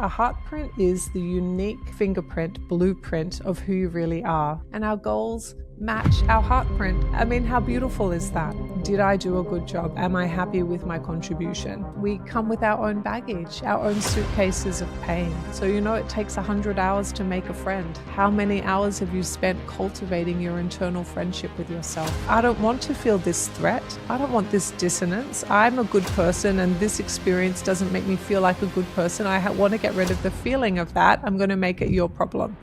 A heartprint is the unique fingerprint, blueprint of who you really are. And our goals match our heartprint. I mean, how beautiful is that? Did I do a good job? Am I happy with my contribution? We come with our own baggage, our own suitcases of pain. So it takes 100 hours to make a friend. How many hours have you spent cultivating your internal friendship with yourself? I don't want to feel this threat. I don't want this dissonance. I'm a good person and this experience doesn't make me feel like a good person. I want to get rid of the feeling of that. I'm going to make it your problem.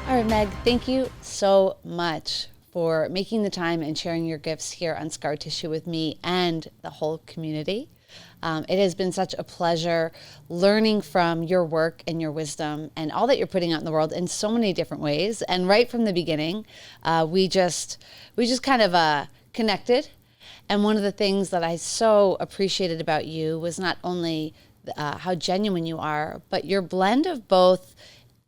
All right, Meg, thank you so much for making the time and sharing your gifts here on Scar Tissue with me and the whole community. It has been such a pleasure learning from your work and your wisdom and all that you're putting out in the world in so many different ways. And right from the beginning, we just kind of connected. And one of the things that I so appreciated about you was not only how genuine you are, but your blend of both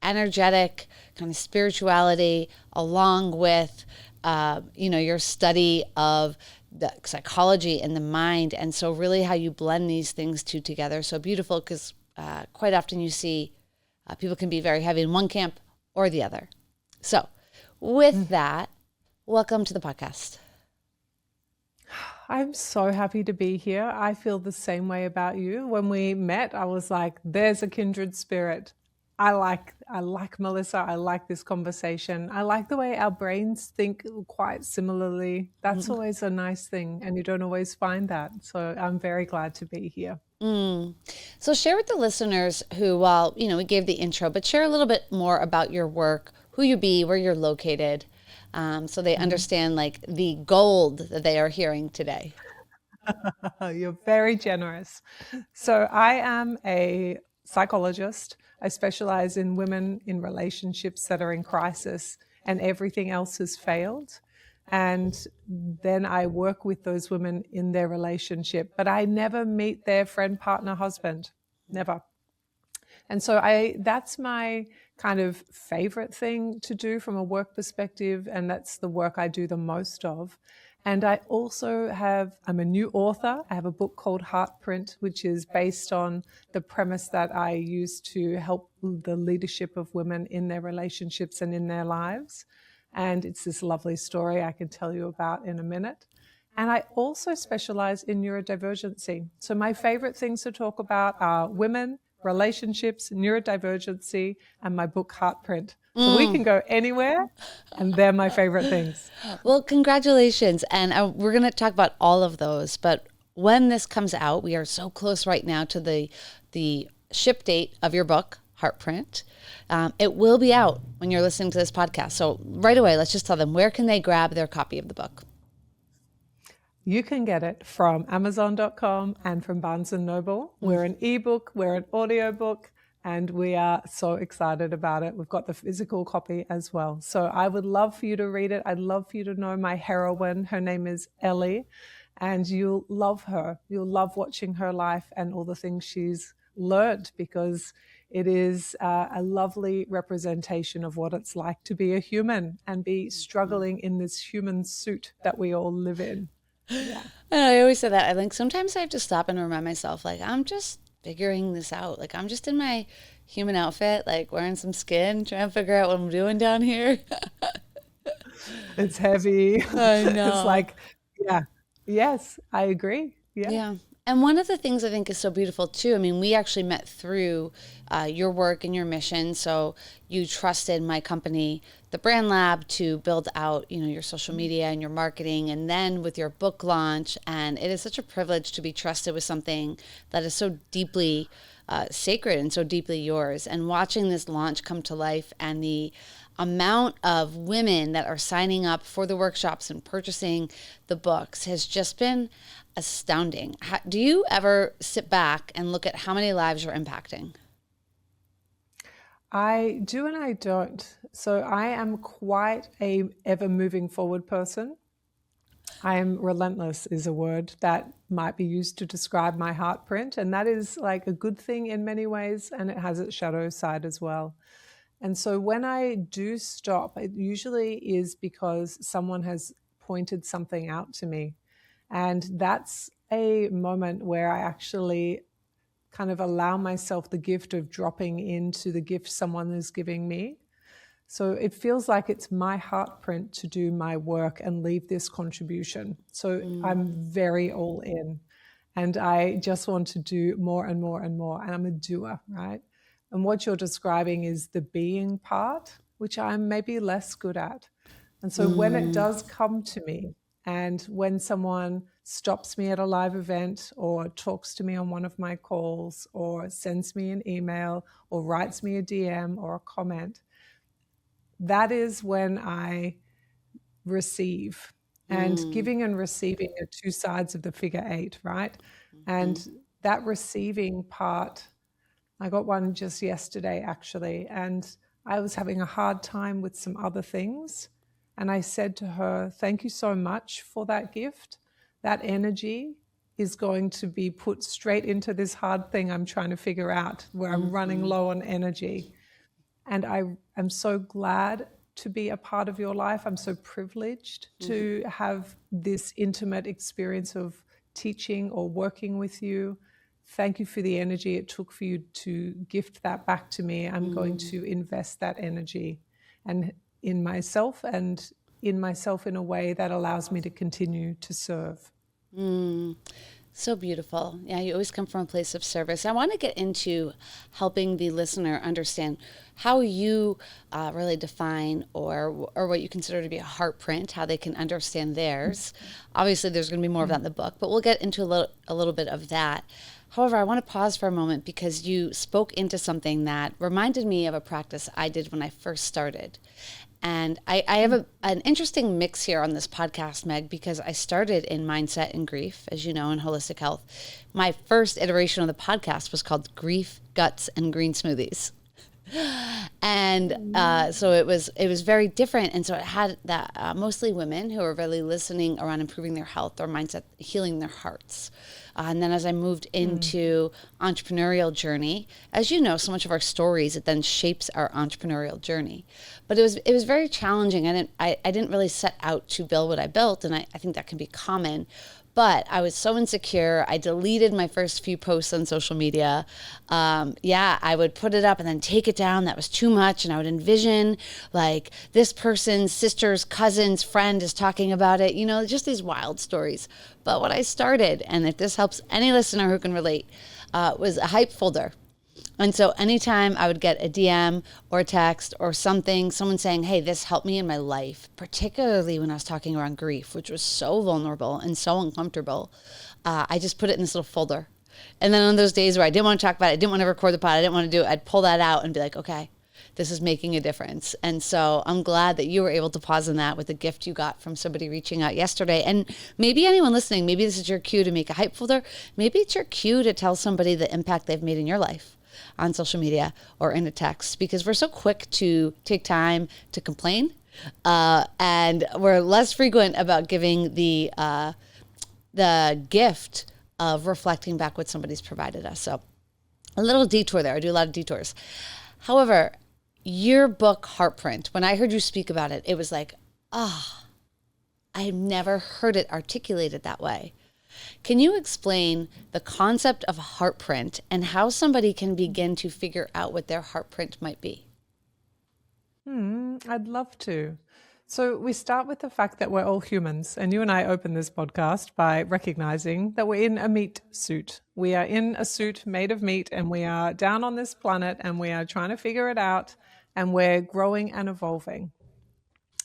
energetic kind of spirituality along with, your study of the psychology and the mind. And so really how you blend these things two together. So beautiful, because quite often you see people can be very heavy in one camp or the other. So with that, welcome to the podcast. I'm so happy to be here. I feel the same way about you. When we met, I was like, there's a kindred spirit. I like Melissa. I like this conversation. I like the way our brains think quite similarly. That's always a nice thing, and you don't always find that. So I'm very glad to be here. So share with the listeners who, we gave the intro, but share a little bit more about your work, who you be, where you're located, so they understand like the gold that they are hearing today. You're very generous. So I am a psychologist. I specialize in women in relationships that are in crisis and everything else has failed. And then I work with those women in their relationship, but I never meet their friend, partner, husband, never. And so that's my kind of favorite thing to do from a work perspective. And that's the work I do the most of. And I also I'm a new author. I have a book called Heartprint, which is based on the premise that I use to help the leadership of women in their relationships and in their lives. And it's this lovely story I can tell you about in a minute. And I also specialize in neurodivergency. So my favorite things to talk about are women, relationships, neurodivergency, and my book Heartprint. So we can go anywhere, and they're my favorite things. Well, congratulations. And we're going to talk about all of those. But when this comes out, we are so close right now to the ship date of your book, Heartprint. It will be out when you're listening to this podcast. So right away, let's just tell them, where can they grab their copy of the book? You can get it from Amazon.com and from Barnes & Noble. We're an ebook, we're an audiobook, and we are so excited about it. We've got the physical copy as well. So I would love for you to read it. I'd love for you to know my heroine. Her name is Ellie, and you'll love her. You'll love watching her life and all the things she's learned, because it is a lovely representation of what it's like to be a human and be struggling in this human suit that we all live in. Yeah. And I always say that. I think sometimes I have to stop and remind myself, like, I'm just figuring this out. Like, I'm just in my human outfit, like wearing some skin, trying to figure out what I'm doing down here. It's heavy. I know. It's like, yeah. Yes, I agree. Yeah. Yeah. And one of the things I think is so beautiful too, I mean, we actually met through your work and your mission. So you trusted my company, the Brand Lab, to build out, your social media and your marketing, and then with your book launch. And it is such a privilege to be trusted with something that is so deeply sacred and so deeply yours. And watching this launch come to life and the amount of women that are signing up for the workshops and purchasing the books has just been astounding. Do you ever sit back and look at how many lives you're impacting? I do and I don't. So I am quite a ever moving forward person. I am relentless is a word that might be used to describe my heartprint. And that is like a good thing in many ways. And it has its shadow side as well. And so when I do stop, it usually is because someone has pointed something out to me. And that's a moment where I actually kind of allow myself the gift of dropping into the gift someone is giving me. So it feels like it's my heartprint to do my work and leave this contribution. So I'm very all in, and I just want to do more and more and more. And I'm a doer, right? And what you're describing is the being part, which I'm maybe less good at. And so when it does come to me, and when someone stops me at a live event or talks to me on one of my calls or sends me an email or writes me a DM or a comment, that is when I receive. And giving and receiving are two sides of the figure eight, right? And that receiving part, I got one just yesterday actually, and I was having a hard time with some other things. And I said to her, thank you so much for that gift. That energy is going to be put straight into this hard thing I'm trying to figure out, where I'm running low on energy. And I am so glad to be a part of your life. I'm so privileged to have this intimate experience of teaching or working with you. Thank you for the energy it took for you to gift that back to me. I'm going to invest that energy and in myself in a way that allows me to continue to serve. So beautiful. Yeah, you always come from a place of service. I want to get into helping the listener understand how you really define or what you consider to be a heartprint, how they can understand theirs. Obviously, there's going to be more of that in the book, but we'll get into a little bit of that. However, I want to pause for a moment because you spoke into something that reminded me of a practice I did when I first started. And I have an interesting mix here on this podcast, Meg, because I started in mindset and grief, as you know, in holistic health. My first iteration of the podcast was called Grief, Guts, and Green Smoothies. And so it was very different. And so it had that mostly women who are really listening around improving their health, their mindset, healing their hearts. And then as I moved into entrepreneurial journey, as you know, so much of our stories, it then shapes our entrepreneurial journey. But it was very challenging. I didn't really set out to build what I built, and I think that can be common. But I was so insecure. I deleted my first few posts on social media. I would put it up and then take it down. That was too much. And I would envision like this person's sister's cousin's friend is talking about it, you know, just these wild stories. But what I started, and if this helps any listener who can relate, was a hype folder. And so anytime I would get a DM or a text or something, someone saying, hey, this helped me in my life, particularly when I was talking around grief, which was so vulnerable and so uncomfortable, I just put it in this little folder. And then on those days where I didn't want to talk about it, I didn't want to record the pod, I didn't want to do it, I'd pull that out and be like, okay, this is making a difference. And so I'm glad that you were able to pause in that with the gift you got from somebody reaching out yesterday. And maybe anyone listening, maybe this is your cue to make a hype folder. Maybe it's your cue to tell somebody the impact they've made in your life on social media or in a text, because we're so quick to take time to complain, and we're less frequent about giving the gift of reflecting back what somebody's provided us. So a little detour there. I do a lot of detours. However, your book, Heartprint, when I heard you speak about it, it was like, I've never heard it articulated that way. Can you explain the concept of heartprint and how somebody can begin to figure out what their heartprint might be? I'd love to. So we start with the fact that we're all humans, and you and I open this podcast by recognizing that we're in a meat suit. We are in a suit made of meat, and we are down on this planet, and we are trying to figure it out, and we're growing and evolving.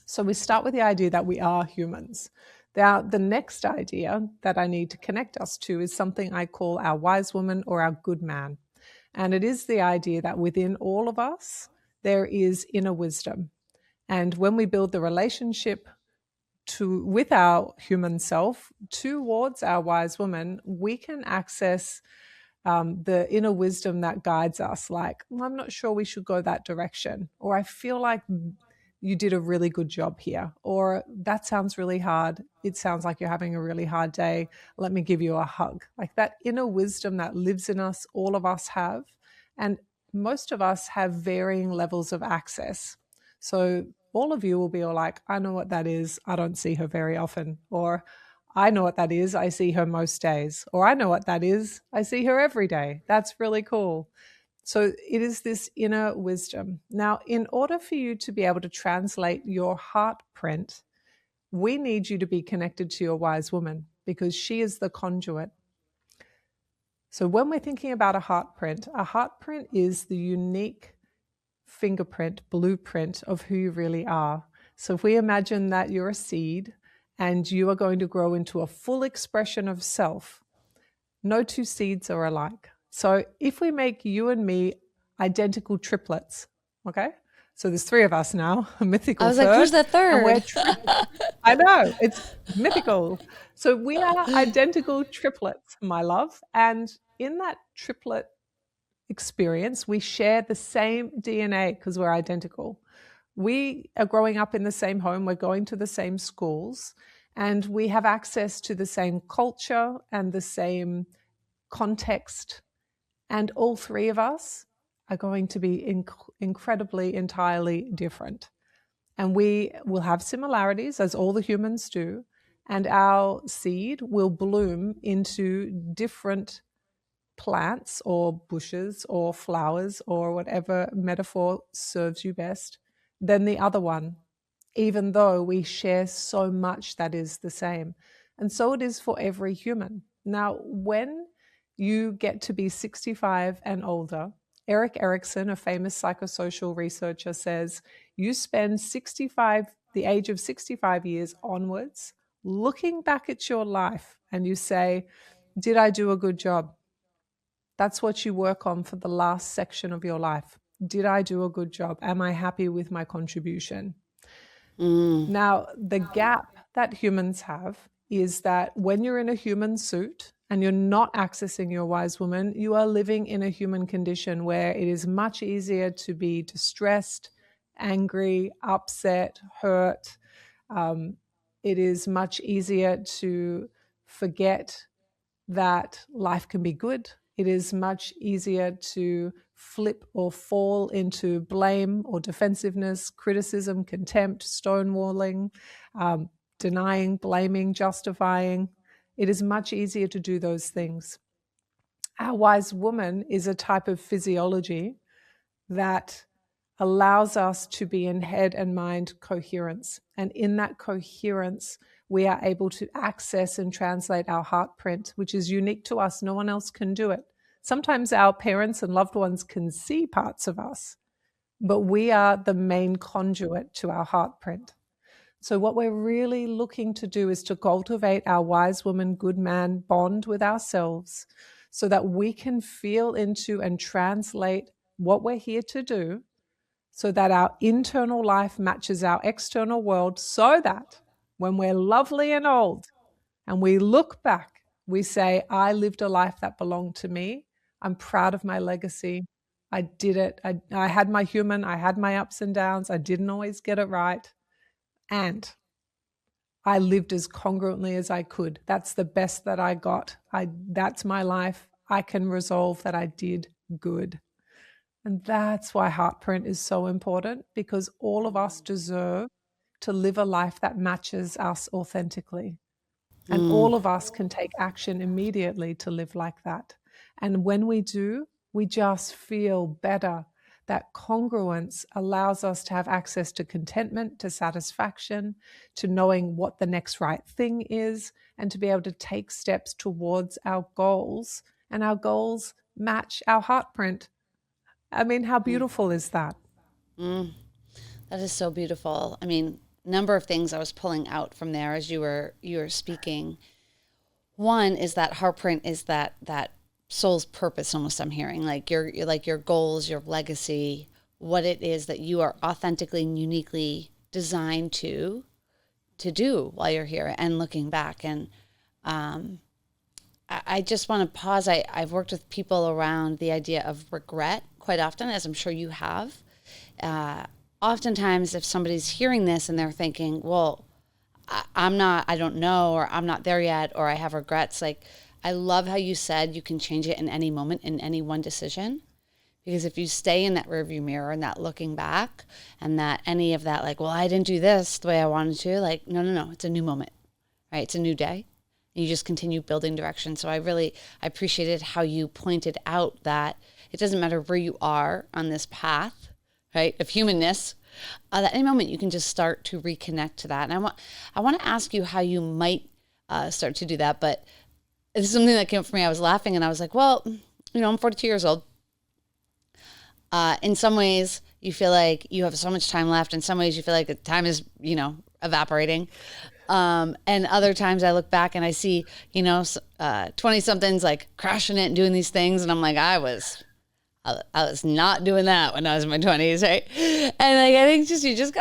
So we start with the idea that we are humans. Now, the next idea that I need to connect us to is something I call our wise woman or our good man. And it is the idea that within all of us, there is inner wisdom. And when we build the relationship with our human self towards our wise woman, we can access the inner wisdom that guides us. Like, I'm not sure we should go that direction, or I feel like you did a really good job here, or that sounds really hard. It sounds like you're having a really hard day. Let me give you a hug. Like that inner wisdom that lives in us, all of us have. And most of us have varying levels of access. So all of you will be all like, I know what that is. I don't see her very often. Or I know what that is. I see her most days. Or I know what that is. I see her every day. That's really cool. So it is this inner wisdom. Now, in order for you to be able to translate your heart print, we need you to be connected to your wise woman because she is the conduit. So when we're thinking about a heartprint is the unique fingerprint, blueprint of who you really are. So if we imagine that you're a seed and you are going to grow into a full expression of self, no two seeds are alike. So if we make you and me identical triplets, okay? So there's three of us now, a mythical I was third. like, who's the And we're third? I know, it's mythical. So we are identical triplets, my love. And in that triplet experience, we share the same DNA because we're identical. We are growing up in the same home, we're going to the same schools, and we have access to the same culture and the same context. And all three of us are going to be incredibly, entirely different. And we will have similarities, as all the humans do, and our seed will bloom into different plants or bushes or flowers or whatever metaphor serves you best than the other one, even though we share so much that is the same. And so it is for every human. Now, when you get to be 65 and older, Erik Erikson, a famous psychosocial researcher, says you spend the age of 65 years onwards looking back at your life and you say, did I do a good job? That's what you work on for the last section of your life. Did I do a good job? Am I happy with my contribution? Now, the gap that humans have is that when you're in a human suit and you're not accessing your wise woman, you are living in a human condition where it is much easier to be distressed, angry, upset, hurt. It is much easier to forget that life can be good. It is much easier to flip or fall into blame or defensiveness, criticism, contempt, stonewalling, denying, blaming, justifying. It is much easier to do those things. Our wise woman is a type of physiology that allows us to be in head and mind coherence. And in that coherence, we are able to access and translate our heart print, which is unique to us. No one else can do it. Sometimes our parents and loved ones can see parts of us, but we are the main conduit to our heart print. So what we're really looking to do is to cultivate our wise woman, good man bond with ourselves so that we can feel into and translate what we're here to do, so that our internal life matches our external world, so that when we're lovely and old and we look back, we say, I lived a life that belonged to me. I'm proud of my legacy. I did it. I had my human. I had my ups and downs. I didn't always get it right. And I lived as congruently as I could. That's the best that I got. That's my life. I can resolve that I did good. And that's why Heartprint is so important, because all of us deserve to live a life that matches us authentically. And all of us can take action immediately to live like that. And when we do, we just feel better. That congruence allows us to have access to contentment, to satisfaction, to knowing what the next right thing is, and to be able to take steps towards our goals. And our goals match our Heartprint. I mean, how beautiful is that? That is so beautiful. I mean, number of things I was pulling out from there as you were speaking. One is that Heartprint is that soul's purpose. Almost, I'm hearing like your goals, your legacy, what it is that you are authentically and uniquely designed to do while you're here and looking back. And I just want to pause. I've worked with people around the idea of regret quite often, as I'm sure you have. Oftentimes, if somebody's hearing this and they're thinking, well, I don't know, or I'm not there yet, or I have regrets. Like, I love how you said you can change it in any moment, in any one decision. Because if you stay in that rearview mirror and that looking back and that any of that, like, well, I didn't do this the way I wanted to, like, no, it's a new moment, right? It's a new day. and you just continue building direction. So I appreciated how you pointed out that it doesn't matter where you are on this path, right, of humanness. At any moment you can just start to reconnect to that. And I want to ask you how you might start to do that. But this is something that came up for me. I was laughing and I was like, well, I'm 42 years old. In some ways you feel like you have so much time left. In some ways you feel like the time is, evaporating. And other times I look back and I see, 20 somethings like crushing it and doing these things. And I'm like, I was not doing that when I was in my 20s, right? And like, I think you just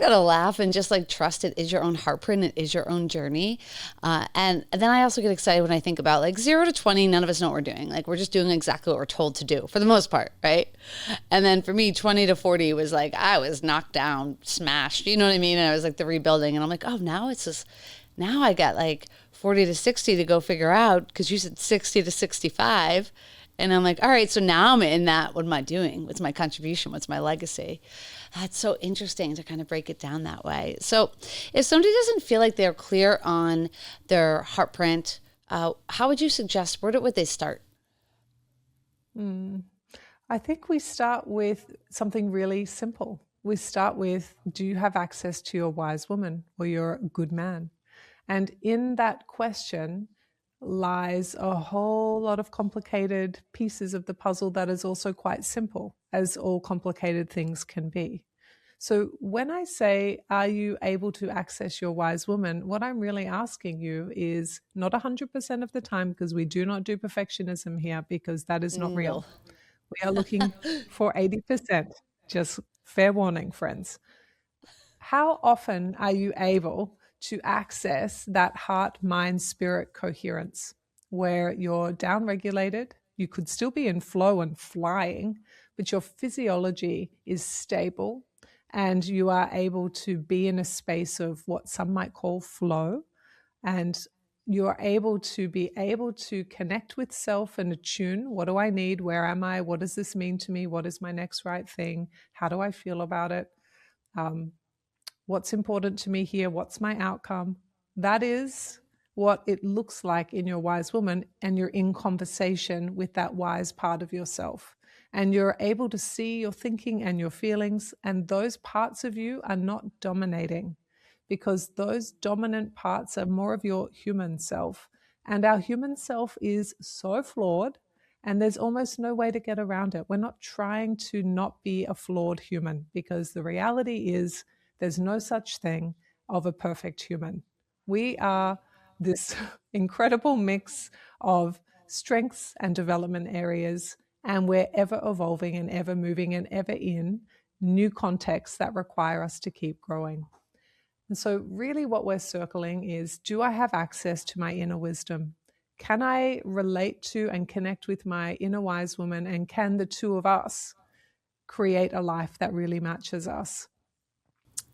gotta laugh and just like trust it is your own heartprint, it is your own journey. And then I also get excited when I think about like 0 to 20, none of us know what we're doing. Like we're just doing exactly what we're told to do for the most part, right? And then for me, 20 to 40 was like, I was knocked down, smashed, you know what I mean? And I was like the rebuilding and I'm like, oh, now I got like 40 to 60 to go figure out, because you said 60 to 65. And I'm like, all right, so now I'm in that. What am I doing? What's my contribution? What's my legacy? That's so interesting to kind of break it down that way. So if somebody doesn't feel like they're clear on their heartprint, how would you suggest, where would they start? I think we start with something really simple. We start with, do you have access to your wise woman or your good man? And in that question lies a whole lot of complicated pieces of the puzzle that is also quite simple, as all complicated things can be. So when I say, are you able to access your wise woman? What I'm really asking you is not 100% of the time, because we do not do perfectionism here, because that is not real. We are looking for 80%. Just fair warning, friends. How often are you able to access that heart, mind, spirit coherence where you're downregulated? You could still be in flow and flying, but your physiology is stable and you are able to be in a space of what some might call flow. And you're able to connect with self and attune. What do I need? Where am I? What does this mean to me? What is my next right thing? How do I feel about it? What's important to me here? What's my outcome? That is what it looks like in your wise woman, and you're in conversation with that wise part of yourself. And you're able to see your thinking and your feelings, and those parts of you are not dominating, because those dominant parts are more of your human self. And our human self is so flawed, and there's almost no way to get around it. We're not trying to not be a flawed human, because the reality is there's no such thing of a perfect human. We are this incredible mix of strengths and development areas, and we're ever evolving and ever moving and ever in new contexts that require us to keep growing. And so really what we're circling is, do I have access to my inner wisdom? Can I relate to and connect with my inner wise woman? And can the two of us create a life that really matches us?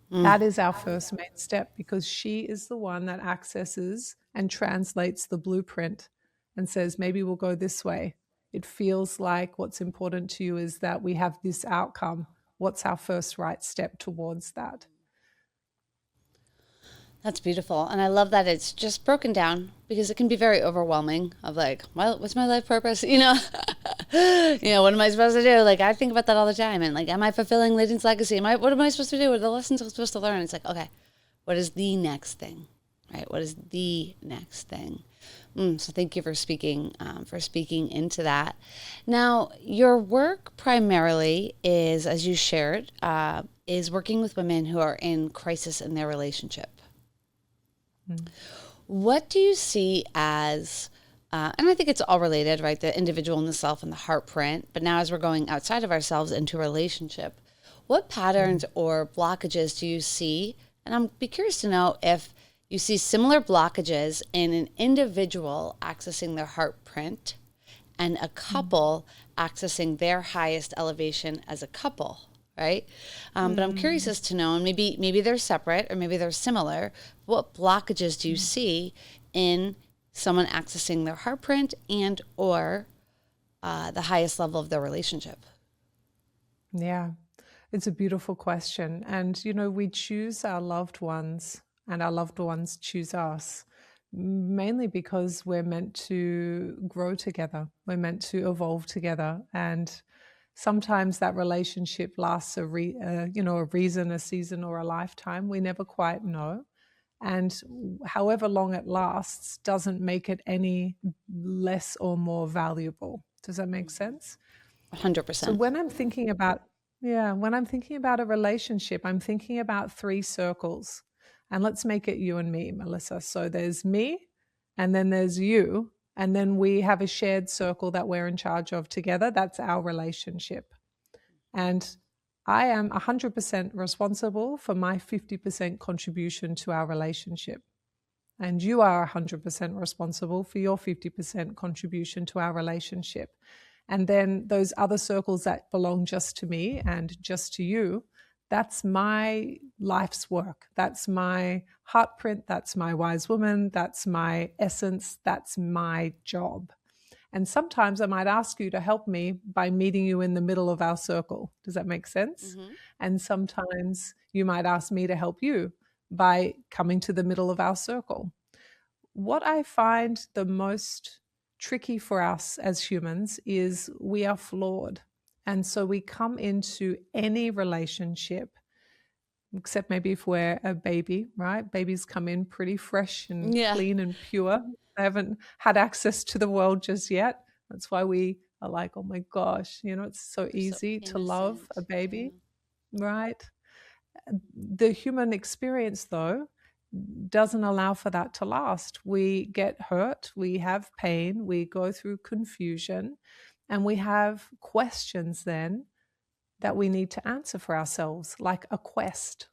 That is our first main step, because she is the one that accesses and translates the blueprint and says, maybe we'll go this way. It feels like what's important to you is that we have this outcome. What's our first right step towards that? That's beautiful. And I love that it's just broken down, because it can be very overwhelming of like, well, what's my life purpose? What am I supposed to do? Like, I think about that all the time. And like, am I fulfilling Layden's legacy? What am I supposed to do? What are the lessons I'm supposed to learn? It's like, okay, what is the next thing? Right? What is the next thing? So thank you for speaking into that. Now, your work primarily is, as you shared, is working with women who are in crisis in their relationship. What do you see as, and I think it's all related, right? The individual and the self and the heartprint. But now as we're going outside of ourselves into a relationship, what patterns or blockages do you see? And I'm be curious to know if you see similar blockages in an individual accessing their heartprint and a couple accessing their highest elevation as a couple. Right? But I'm curious as to know, and maybe they're separate or maybe they're similar. What blockages do you see in someone accessing their heartprint and or the highest level of their relationship? Yeah, it's a beautiful question. And, we choose our loved ones and our loved ones choose us. mainly because we're meant to grow together. We're meant to evolve together. And sometimes that relationship lasts a reason, a season, or a lifetime. We never quite know. And however long it lasts doesn't make it any less or more valuable. Does that make sense? So 100%. when I'm thinking about, yeah, when I'm thinking about a relationship, I'm thinking about three circles. And let's make it you and me, Melissa. So there's me, and then there's you, and then we have a shared circle that we're in charge of together. That's our relationship. And I am 100% responsible for my 50% contribution to our relationship. And you are 100% responsible for your 50% contribution to our relationship. And then those other circles that belong just to me and just to you, that's my life's work. That's my heartprint. That's my wise woman. That's my essence. That's my job. And sometimes I might ask you to help me by meeting you in the middle of our circle. Does that make sense? Mm-hmm. And sometimes you might ask me to help you by coming to the middle of our circle. What I find the most tricky for us as humans is we are flawed. And so we come into any relationship, except maybe if we're a baby, right? Babies come in pretty fresh and Yeah. clean and pure. They haven't had access to the world just yet. That's why we are like, oh my gosh, it's so easy to love Innocent. a baby, Yeah. right? The human experience, though, doesn't allow for that to last. We get hurt, we have pain, we go through confusion, and we have questions then that we need to answer for ourselves, like a quest.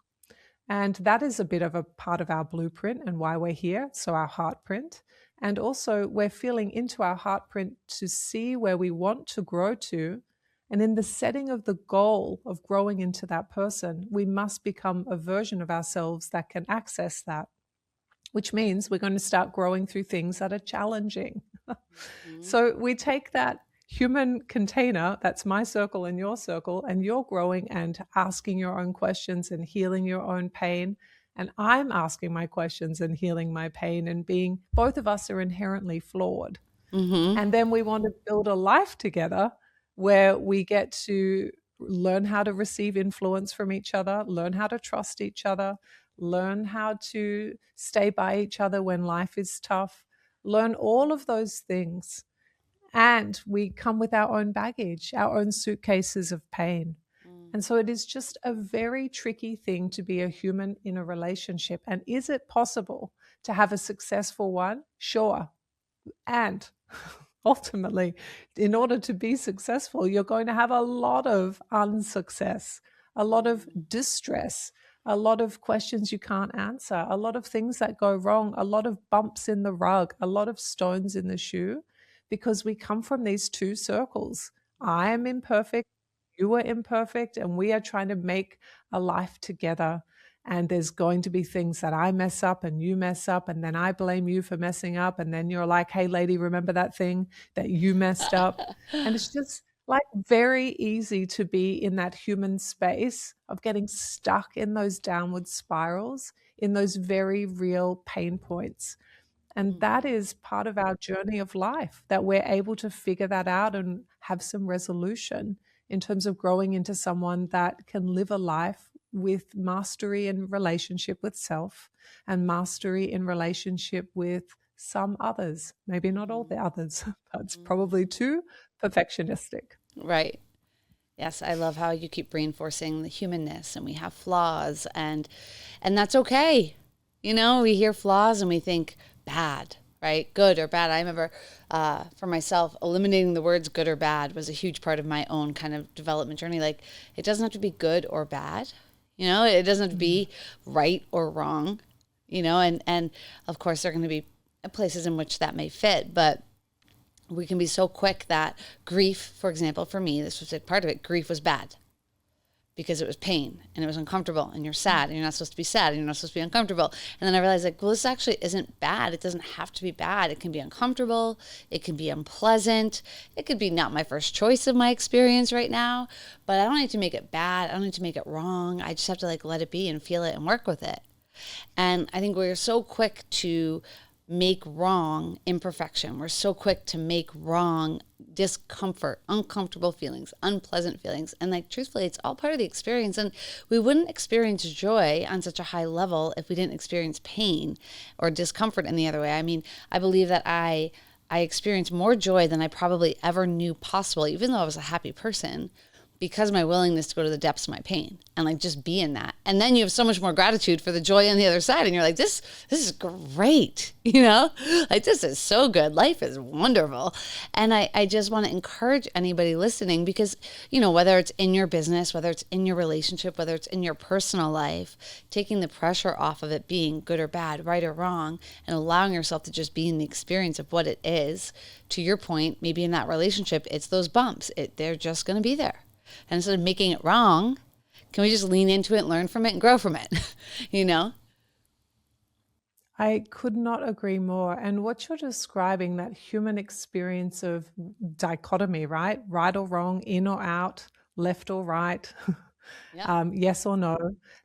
And that is a bit of a part of our blueprint and why we're here. So, our heartprint. And also, we're feeling into our heartprint to see where we want to grow to. And in the setting of the goal of growing into that person, we must become a version of ourselves that can access that, which means we're going to start growing through things that are challenging. Mm-hmm. So, we take that human container, that's my circle and your circle, and you're growing and asking your own questions and healing your own pain. And I'm asking my questions and healing my pain, and both of us are inherently flawed. Mm-hmm. And then we want to build a life together where we get to learn how to receive influence from each other, learn how to trust each other, learn how to stay by each other when life is tough, learn all of those things. And we come with our own baggage, our own suitcases of pain. And so it is just a very tricky thing to be a human in a relationship. And is it possible to have a successful one? Sure. And ultimately, in order to be successful, you're going to have a lot of unsuccess, a lot of distress, a lot of questions you can't answer, a lot of things that go wrong, a lot of bumps in the rug, a lot of stones in the shoe, because we come from these two circles. I am imperfect, you are imperfect, and we are trying to make a life together. And there's going to be things that I mess up and you mess up, and then I blame you for messing up. And then you're like, hey, lady, remember that thing that you messed up? And it's just like very easy to be in that human space of getting stuck in those downward spirals, in those very real pain points. And that is part of our journey of life, that we're able to figure that out and have some resolution in terms of growing into someone that can live a life with mastery in relationship with self and mastery in relationship with some others, maybe not all the others. That's probably too perfectionistic. Right. Yes, I love how you keep reinforcing the humanness, and we have flaws, and that's okay. We hear flaws and we think bad, right? Good or bad. I remember for myself, eliminating the words good or bad was a huge part of my own kind of development journey. Like, it doesn't have to be good or bad. It doesn't have to be right or wrong, and of course there are going to be places in which that may fit, but we can be so quick that grief, for example, for me, this was a part of it. Grief was bad because it was pain and it was uncomfortable, and you're sad and you're not supposed to be sad and you're not supposed to be uncomfortable. And then I realized, like, well, this actually isn't bad. It doesn't have to be bad. It can be uncomfortable. It can be unpleasant. It could be not my first choice of my experience right now, but I don't need to make it bad. I don't need to make it wrong. I just have to let it be and feel it and work with it. And I think we're so quick to make wrong imperfection. We're so quick to make wrong discomfort, uncomfortable feelings, unpleasant feelings. And like, truthfully, it's all part of the experience. And we wouldn't experience joy on such a high level if we didn't experience pain or discomfort in the other way. I mean, I believe that I experienced more joy than I probably ever knew possible, even though I was a happy person, because of my willingness to go to the depths of my pain and like just be in that. And then you have so much more gratitude for the joy on the other side. And you're like, this is great. You know, like, this is so good. Life is wonderful. And I just want to encourage anybody listening, because, you know, whether it's in your business, whether it's in your relationship, whether it's in your personal life, taking the pressure off of it being good or bad, right or wrong, and allowing yourself to just be in the experience of what it is. To your point, maybe in that relationship, it's those bumps. They're just going to be there. And instead of making it wrong, can we just lean into it, learn from it, and grow from it? You know? I could not agree more. And what you're describing, that human experience of dichotomy, right? Right or wrong, in or out, left or right, Yeah. yes or no.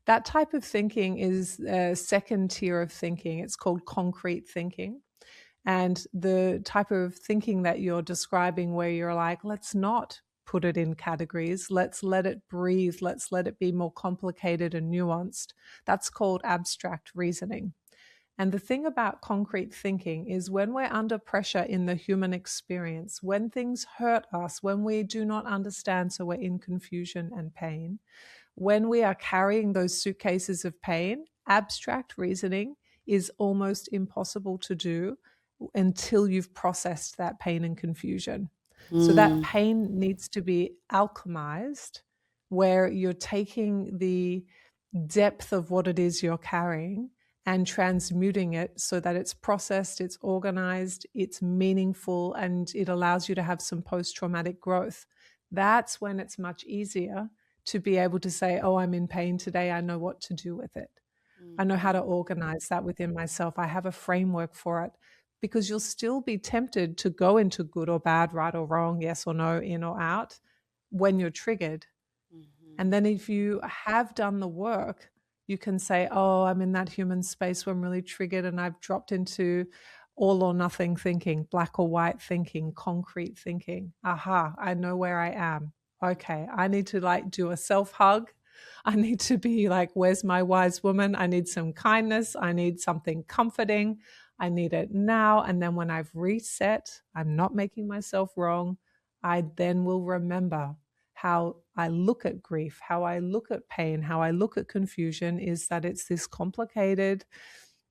That type of thinking is a second tier of thinking. It's called concrete thinking. And the type of thinking that you're describing, where you're like, let's not put it in categories, let's let it breathe, let's let it be more complicated and nuanced, that's called abstract reasoning. And the thing about concrete thinking is, when we're under pressure in the human experience, when things hurt us, when we do not understand, so we're in confusion and pain, when we are carrying those suitcases of pain, abstract reasoning is almost impossible to do until you've processed that pain and confusion. So that pain needs to be alchemized, where you're taking the depth of what it is you're carrying and transmuting it so that it's processed, it's organized, it's meaningful, and it allows you to have some post-traumatic growth. That's when it's much easier to be able to say, oh, I'm in pain today. I know what to do with it. I know how to organize that within myself. I have a framework for it. Because you'll still be tempted to go into good or bad, right or wrong, yes or no, in or out, when you're triggered. And then if you have done the work, you can say, oh, I'm in that human space where I'm really triggered and I've dropped into all or nothing thinking, black or white thinking, concrete thinking. Aha, I know where I am. Okay, I need to like do a self-hug. I need to be like, where's my wise woman? I need some kindness. I need something comforting. I need it now. And then when I've reset, I'm not making myself wrong, I then will remember how I look at grief, how I look at pain, how I look at confusion, is that it's this complicated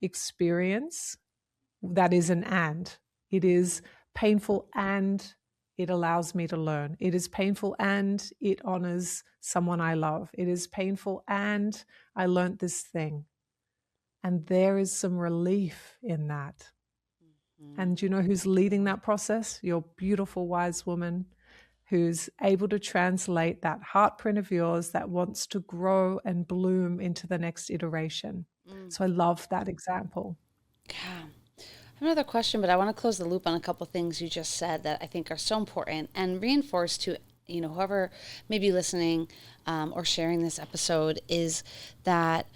experience that is an and. It is painful and it allows me to learn. It is painful and it honors someone I love. It is painful and I learned this thing. And there is some relief in that. And you know who's leading that process? Your beautiful, wise woman who's able to translate that heartprint of yours that wants to grow and bloom into the next iteration. So I love that example. Yeah. I have another question, but I want to close the loop on a couple of things you just said that I think are so important and reinforce to, you know, whoever may be listening or sharing this episode, is that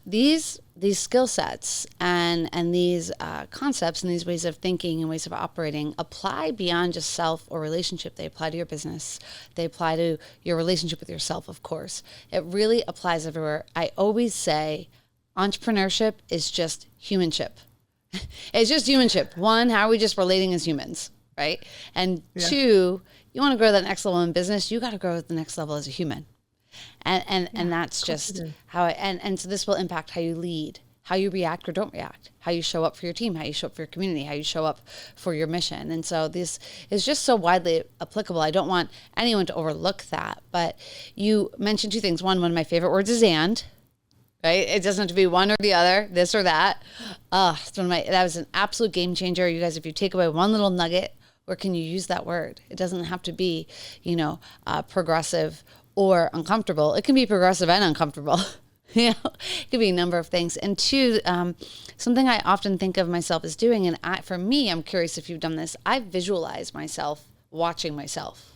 these skill sets and these concepts and these ways of thinking and ways of operating apply beyond just self or relationship. They apply to your business. They apply to your relationship with yourself, of course. It really applies everywhere. I always say entrepreneurship is just humanship. It's just humanship. One, how are we just relating as humans, right? And two, you want to grow that next level in business, you got to grow at the next level as a human. And that's just how and so this will impact how you lead, how you react or don't react, how you show up for your team, how you show up for your community, how you show up for your mission. And so this is just so widely applicable. I don't want anyone to overlook that. But you mentioned two things. One of my favorite words is and, right? It doesn't have to be one or the other, this or that. That was an absolute game changer. You guys, if you take away one little nugget, where can you use that word? It doesn't have to be, progressive or uncomfortable. It can be progressive and uncomfortable. It could be a number of things. And two, something I often think of myself as doing, and for me, I'm curious if you've done this, I visualize myself watching myself.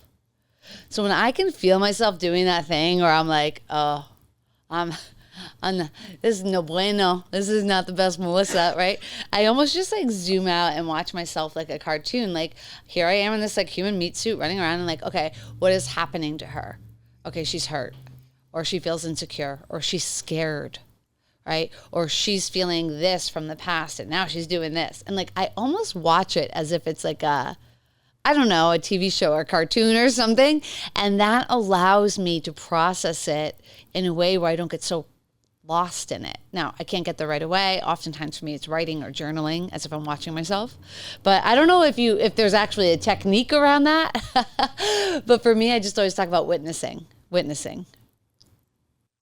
So when I can feel myself doing that thing, or I'm like, oh, This is no bueno. This is not the best Melissa, right? I almost just like zoom out and watch myself like a cartoon. Like here I am in this like human meat suit running around and like, okay, what is happening to her? Okay, she's hurt, or she feels insecure, or she's scared, right? Or she's feeling this from the past and now she's doing this. And like I almost watch it as if it's like I don't know, a TV show or cartoon or something. And that allows me to process it in a way where I don't get so lost in it. Now, I can't get there right away. Oftentimes for me, it's writing or journaling as if I'm watching myself. But I don't know if there's actually a technique around that. But for me, I just always talk about witnessing.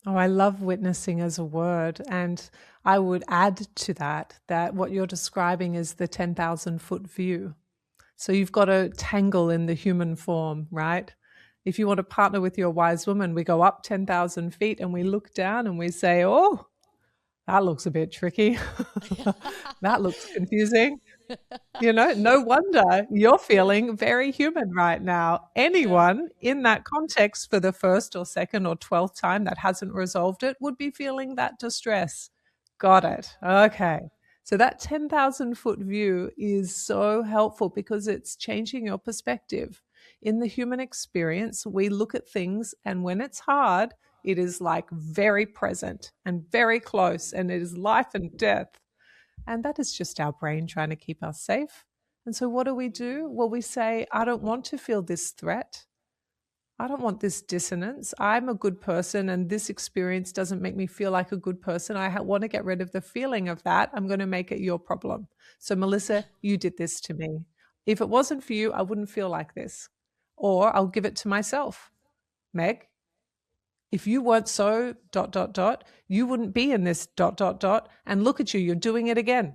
Oh, I love witnessing as a word. And I would add to that what you're describing is the 10,000-foot view. So you've got to tangle in the human form, right? If you want to partner with your wise woman, we go up 10,000 feet and we look down and we say, oh, that looks a bit tricky. That looks confusing. No wonder you're feeling very human right now. Anyone in that context for the first or second or 12th time that hasn't resolved it would be feeling that distress. Got it. Okay. So that 10,000-foot view is so helpful because it's changing your perspective. In the human experience, we look at things, and when it's hard, it is like very present and very close, and it is life and death. And that is just our brain trying to keep us safe. And so what do? Well, we say, I don't want to feel this threat. I don't want this dissonance. I'm a good person, and this experience doesn't make me feel like a good person. I want to get rid of the feeling of that. I'm going to make it your problem. So, Melissa, you did this to me. If it wasn't for you, I wouldn't feel like this. Or I'll give it to myself. Meg, if you weren't so ... you wouldn't be in this ... and look at you, you're doing it again ...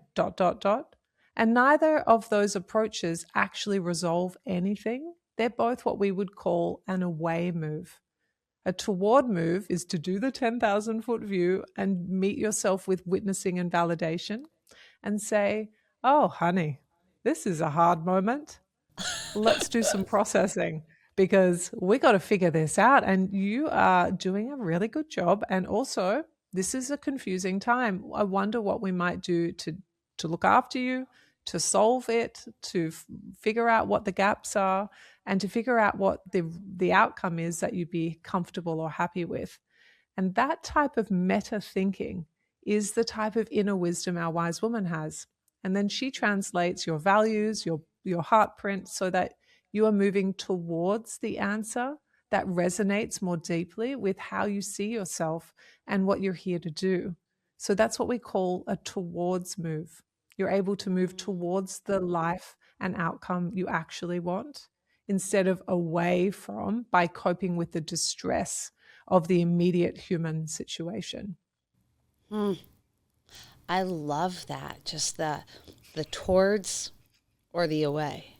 And neither of those approaches actually resolve anything. They're both what we would call an away move. A toward move is to do the 10,000-foot view and meet yourself with witnessing and validation and say, oh, honey, this is a hard moment. Let's do some processing because we got to figure this out. And you are doing a really good job. And also, this is a confusing time. I wonder what we might do to look after you, to solve it, to figure out what the gaps are, and to figure out what the outcome is that you'd be comfortable or happy with. And that type of meta thinking is the type of inner wisdom our wise woman has. And then she translates your values, your heartprint, so that you are moving towards the answer that resonates more deeply with how you see yourself and what you're here to do. So that's what we call a towards move. You're able to move towards the life and outcome you actually want instead of away from by coping with the distress of the immediate human situation. I love that. Just the towards or the away.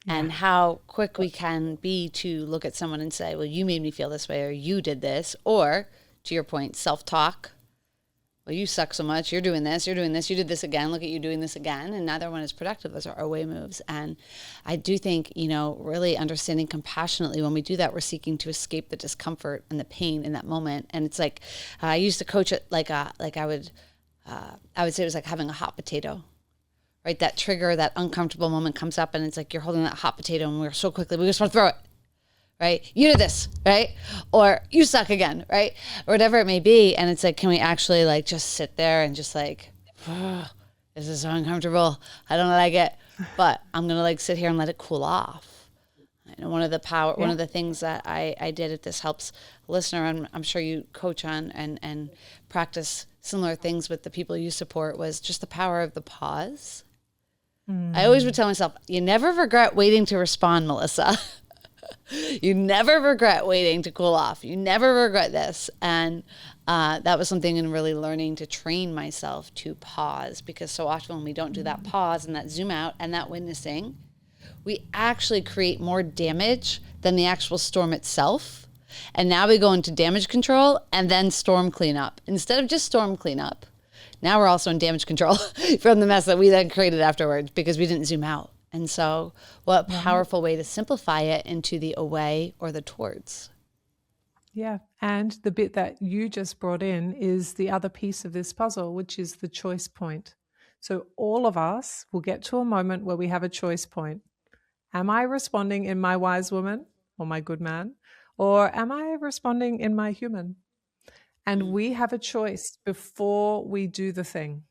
Yeah. And how quick we can be to look at someone and say, well, you made me feel this way, or you did this, or to your point, self-talk. Well, you suck so much. You're doing this. You did this again. Look at you doing this again. And neither one is productive. Those are away moves. And I do think, really understanding compassionately when we do that, we're seeking to escape the discomfort and the pain in that moment. And it's like, I used to coach it I would say it was like having a hot potato, right? That trigger, that uncomfortable moment comes up and it's like you're holding that hot potato and we just want to throw it. Right? You did this, right? Or you suck again, right? Or whatever it may be. And it's like, can we actually like just sit there and just like, oh, this is so uncomfortable. I don't like it, but I'm going to like sit here and let it cool off. And one of the things that I did, if this helps a listener, and I'm sure you coach on and practice similar things with the people you support, was just the power of the pause. I always would tell myself, you never regret waiting to respond, Melissa. You never regret waiting to cool off. You never regret this. And that was something in really learning to train myself to pause, because so often when we don't do that pause and that zoom out and that witnessing, we actually create more damage than the actual storm itself. And now we go into damage control and then storm cleanup. Instead of just storm cleanup, now we're also in damage control from the mess that we then created afterwards because we didn't zoom out. And so what powerful way to simplify it into the away or the towards. Yeah. And the bit that you just brought in is the other piece of this puzzle, which is the choice point. So all of us will get to a moment where we have a choice point. Am I responding in my wise woman or my good man? Or am I responding in my human? And we have a choice before we do the thing.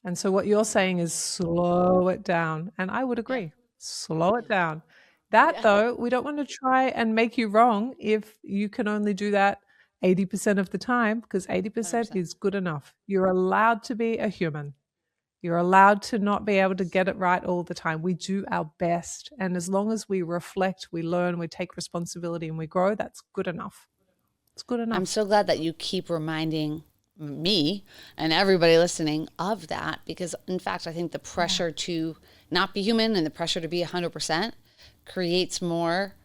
And so what you're saying is slow it down. And I would Yeah. agree, slow it down. That, Yeah. though, we don't want to try and make you wrong if you can only do that 80% of the time, because 80% 100%. is good enough. You're allowed to be a human. You're allowed to not be able to get it right all the time. We do our best. And as long as we reflect, we learn, we take responsibility, and we grow, that's good enough. It's good I'm enough. so glad that you keep reminding me and everybody listening of that, because in fact, I think the Yeah. pressure to not be human and the pressure to be 100% creates more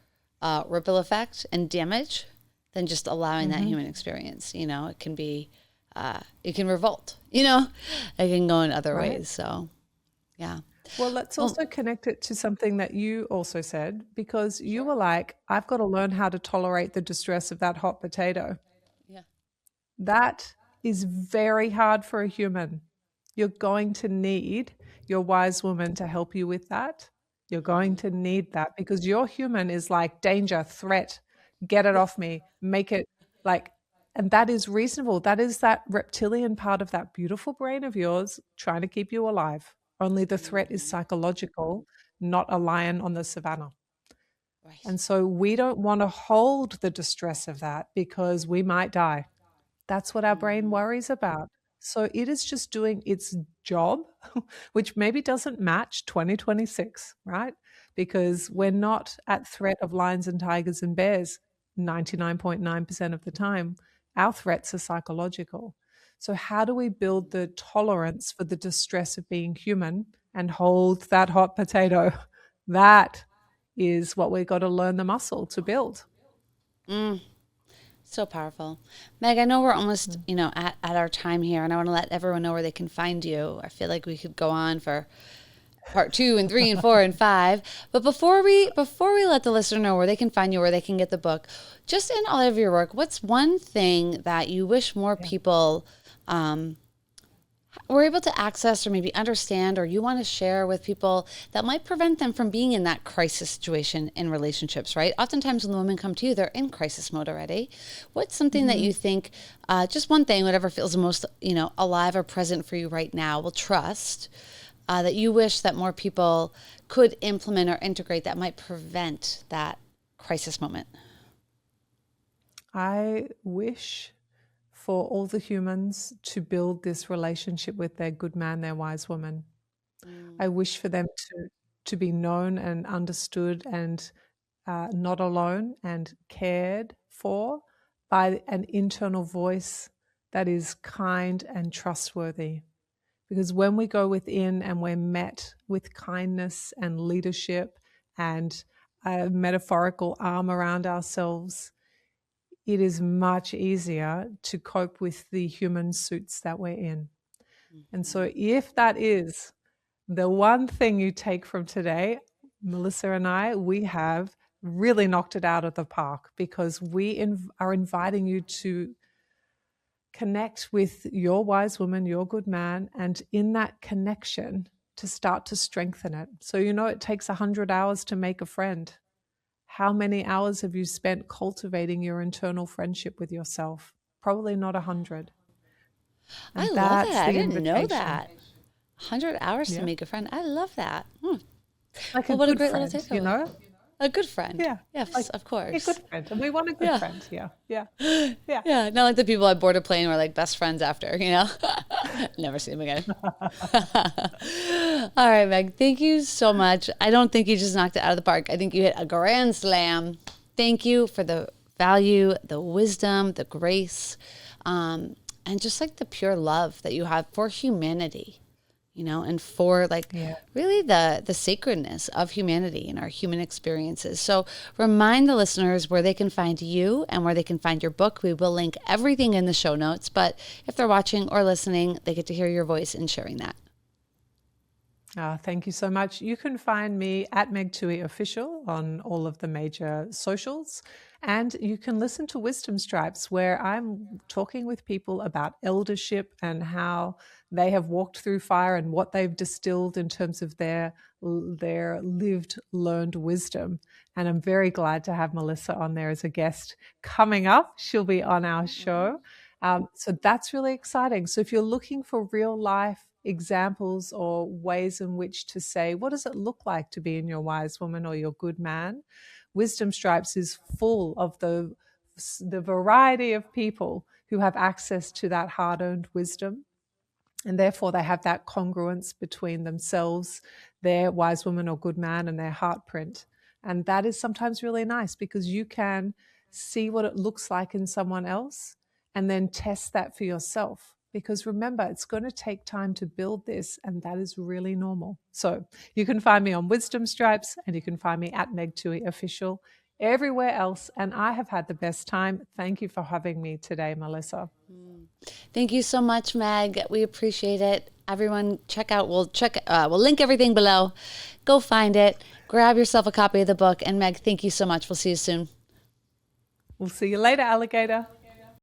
ripple effect and damage than just allowing that Hmm. human experience. You know, it can be, it can revolt, you know, it can go in other Right. ways. So, yeah. Well, let's Well, also connect it to something that you also said, because you were like, I've got to learn how to tolerate the distress of that hot potato. yeah. That is very hard for a human. You're going to need your wise woman to help you with that. You're going to need that because your human is like danger, threat, get it off me, make it like, and that is reasonable. That is that reptilian part of that beautiful brain of yours trying to keep you alive. Only the threat is psychological, not a lion on the savannah. Right. And so we don't want to hold the distress of that because we might die. That's what our brain worries about. So it is just doing its job, which maybe doesn't match 2026, right? Because we're not at threat of lions and tigers and bears 99.9% of the time. Our threats are psychological. So, how do we build the tolerance for the distress of being human and hold that hot potato? That is what we've got to learn the muscle to build. So powerful. Meg, I know we're almost, at our time here, and I want to let everyone know where they can find you. I feel like we could go on for part 2 and 3 and 4 and 5. But before we let the listener know where they can find you, where they can get the book, just in all of your work, what's one thing that you wish more people were able to access or maybe understand, or you want to share with people that might prevent them from being in that crisis situation in relationships, right? Oftentimes when the women come to you, they're in crisis mode already. What's something that you think, just one thing, whatever feels the most, alive or present for you right now, will trust, that you wish that more people could implement or integrate that might prevent that crisis moment? I wish for all the humans to build this relationship with their good man, their wise woman. I wish for them to be known and understood and not alone and cared for by an internal voice that is kind and trustworthy. Because when we go within and we're met with kindness and leadership and a metaphorical arm around ourselves, it is much easier to cope with the human suits that we're in. And so, if that is the one thing you take from today, Melissa and I, we have really knocked it out of the park because we are inviting you to connect with your wise woman, your good man, and in that connection, to start to strengthen it. So, it takes 100 hours to make a friend. How many hours have you spent cultivating your internal friendship with yourself? Probably not 100. I And love that's that. I the didn't know invitation. that. 100 hours to Yeah. make a friend. I love that. Like a Well, what a good great little friend, takeaway. A good friend. Yeah. Yes, Like of a good course. friend. And we want a good Yeah. friend. Yeah. Yeah. Yeah. Yeah. Not like the people I board a plane were like best friends after, Never see them again. All right, Meg. Thank you so much. I don't think you just knocked it out of the park. I think you hit a grand slam. Thank you for the value, the wisdom, the grace, and just like the pure love that you have for humanity. And for Yeah. really the sacredness of humanity and our human experiences. So remind the listeners where they can find you and where they can find your book. We will link everything in the show notes, but if they're watching or listening, they get to hear your voice in sharing that. Thank you so much. You can find me at Meg Tuohey Official on all of the major socials. And you can listen to Wisdom Stripes, where I'm talking with people about eldership and how they have walked through fire and what they've distilled in terms of their lived, learned wisdom. And I'm very glad to have Melissa on there as a guest coming up. She'll be on our show. So that's really exciting. So if you're looking for real life examples or ways in which to say, what does it look like to be in your wise woman or your good man? Wisdom Stripes is full of the variety of people who have access to that hard-earned wisdom. And therefore, they have that congruence between themselves, their wise woman or good man, and their heartprint. And that is sometimes really nice because you can see what it looks like in someone else and then test that for yourself. Because remember, it's going to take time to build this, and that is really normal. So you can find me on Wisdom Stripes, and you can find me at Meg Tuohey Official everywhere else. And I have had the best time. Thank you for having me today, Melissa. Thank you so much, Meg. We appreciate it. Everyone, check out. We'll link everything below. Go find it. Grab yourself a copy of the book. And Meg, thank you so much. We'll see you soon. We'll see you later, alligator.